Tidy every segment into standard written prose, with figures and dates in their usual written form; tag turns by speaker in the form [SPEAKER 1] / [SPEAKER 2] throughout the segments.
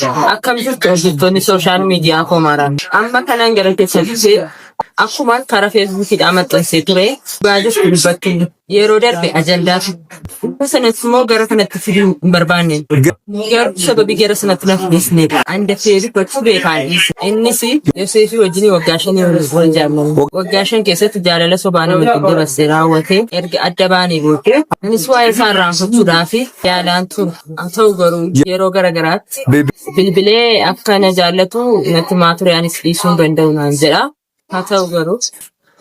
[SPEAKER 1] Akkam jirtu hojjettoonni sooshaal miidiyaa koo maraan. Amma kanaan gara keessatti akkumaan karaa feesbuukiidhaan maxxansee ture dhugaa jirtu dubbattu yeroo darbe ajandaatu. Sanas immoo gara kanatti fiduu hin barbaanne. Garuu sababii gara sanatti na fudhisneedha. Anda feebii gochuu beekaan innis Yoseefii wajjin waggaa 5 wal jaalladhu. Waggaa 5 keessatti jaalala sobaa namatti dabarsee raawwatee erga adda baanee booddee innis waa'ee isaa irraanfachuudhaaf yaalaan ture. Haa ta'u garuu yeroo garagaraatti bilbilee akka na jaallatu natti maa ture anis dhiisuu hin danda'u naan jedha. Haa ta'u garuu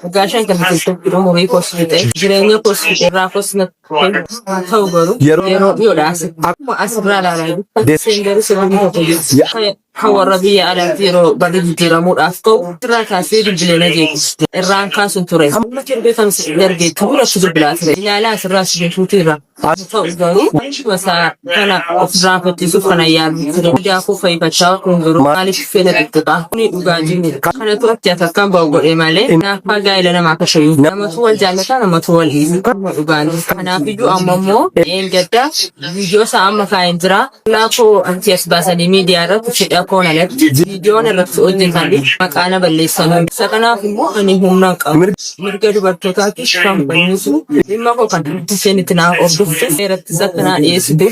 [SPEAKER 1] waggaa 5 kan keessatti umurii koos fixee jireenya koos fixee irraa koos haa ta'u garuu yeroo dhiyoodhaas akkuma asirraa ilaalaa jirtu seengarri sababii tokko hawarra biyya alaatti yeroo barri jijjiiramuudhaaf ta'u irraa kaasee bilbilee na jeeqiste irraan kaasuun ture. Amma kirbeeffam dargee tuura akka bilbilaa ture ilaalaa asirraa si beekuutu irra. Haa ta'u garuu masaa kana of irraanfachiisuuf kana yaalu ture. Daakuu fayyifachaa kun garuu maaliif fedha xixiqqaa kuni dhugaa jirudha. Kanatu atti akkan ba'u godhee malee naaffaa gaa'ela namaa akka shayyuu namatu wal jaallataa namatu wal hiisu dhugaan jirta. Kanaafiyyuu amma immoo eengadda viidiyoo isaa amma kaa'een jira. Laafoo anti as baasanii miidiyaa irratti fedha koon alatti viidiyoon irratti hojjetan maqaana balleessan. Isa kanaaf immoo ani humna qabu. Mirga dubartootaatti kan fannisu dhimma koo kan isheen itti naaf hordofte seeratti sakkanaa dhiyeessite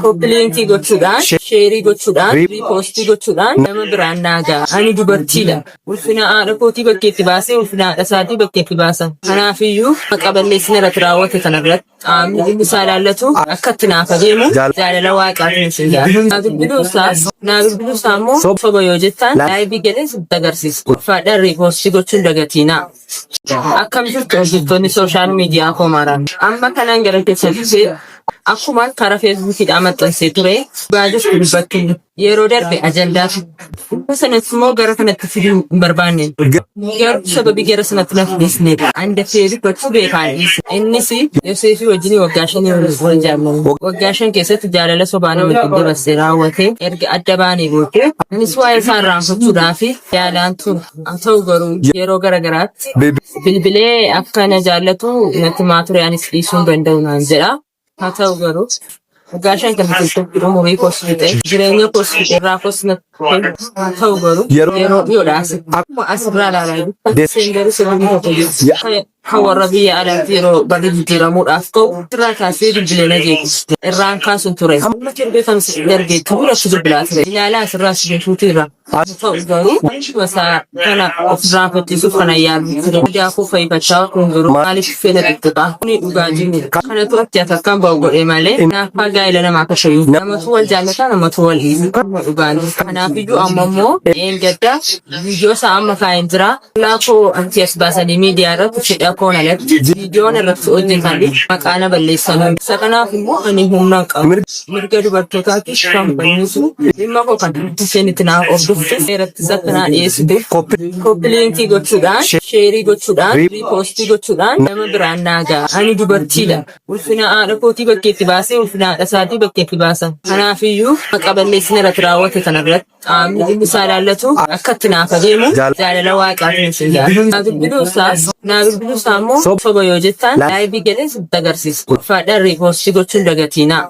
[SPEAKER 1] koppiliinkii gochuudhaan sheerii gochuudhaan riipoostii gochuudhaan nama biraan naagaa. Ani dubartiidha. Ulfina haadha kootii bakkeetti baasee ulfina haadha isaatii bakkeetti baasan. Kanaafiyyuu maqa balleessina irratti raawwate kana biratti qaamni dhimmi isaa ilaallatu akka itti naaf adeemu jaalala waaqaatiin isin gaafata. Naa bilbiluu isaa immoo soba yoo jettaan laayivii galee sitti agarsiisa. Ulfaadhaan riipoostii gochuun dagatiinaa. Akkam jirtu hojjettoonni sooshaal miidiyaa koo maraan. Amma kanaan gara keessatti akkumaan karaa feesbuukiidhaan maxxansee ture dhugaa jirtu dubbattu yeroo darbe ajandaatu. Sanas immoo gara kanatti fiduu hin barbaanne. Garuu sababii gara sanatti na fudhisneedha. Anda feebii gochuu beekaan innis Yoseefii wajjin waggaa 5 wal jaalladhu. Waggaa 5 keessatti jaalala sobaa namatti dabarsee raawwatee erga adda baanee booddee innis waa'ee isaa irraanfachuudhaaf yaalaan ture. Haa ta'u garuu yeroo garagaraatti bilbilee akka na jaallatu natti maa ture anis dhiisuu hin danda'u naan jedha. Haa ta'u garuu waggaa 5 kan keessatti umurii koos fixee jireenya koos fixee irraa koos haa ta'u garuu yeroo dhiyoodhaas akkuma asirraa ilaalaa jirtu seengarri sababii tokko hawarra biyya alaatti yeroo barri jijjiiramuudhaaf ta'u irraa kaasee bilbilee na jeeqiste irraan kaasuun ture. Amma kirbeeffam dargee tuura akka bilbilaa ture ilaalaa asirraa si beekuutu irra. Haa ta'u garuu masaa kana of irraanfachiisuuf kana yaalu ture. Daakuu fayyifachaa kun garuu maaliif fedha xixiqqaa kuni dhugaa jirudha. Kanatu atti akkan ba'u godhee malee naaffaa gaa'ela namaa akka shayyuu namatu wal jaallataa namatu wal hiisu dhugaan jirta. Kanaafiyyuu amma immoo eengadda viidiyoo isaa amma kaa'een jira. Laafoo anti as baasanii miidiyaa irratti fedha koon alatti viidiyoon irratti hojjetan maqaana balleessan. Isa kanaaf immoo ani humna qabu. Mirga dubartootaatti kan fannisu dhimma koo kan isheen itti naaf hordofte seeratti sakkanaa dhiyeessite koppiliinkii gochuudhaan sheerii gochuudhaan riipoostii gochuudhaan nama biraan naagaa. Ani dubartiidha. Ulfina haadha kootii bakkeetti baasee ulfina haadha isaatii bakkeetti baasan. Kanaafiyyuu maqa balleessina irratti raawwate kana biratti qaamni dhimmi isaa ilaallatu akka itti naaf adeemu jaalala waaqaatiin isin gaafata. Naa bilbiluu isaa immoo soba yoo jettaan laayivii galee sitti agarsiisa. Ulfaadhaan riipoostii gochuun dagatiinaa.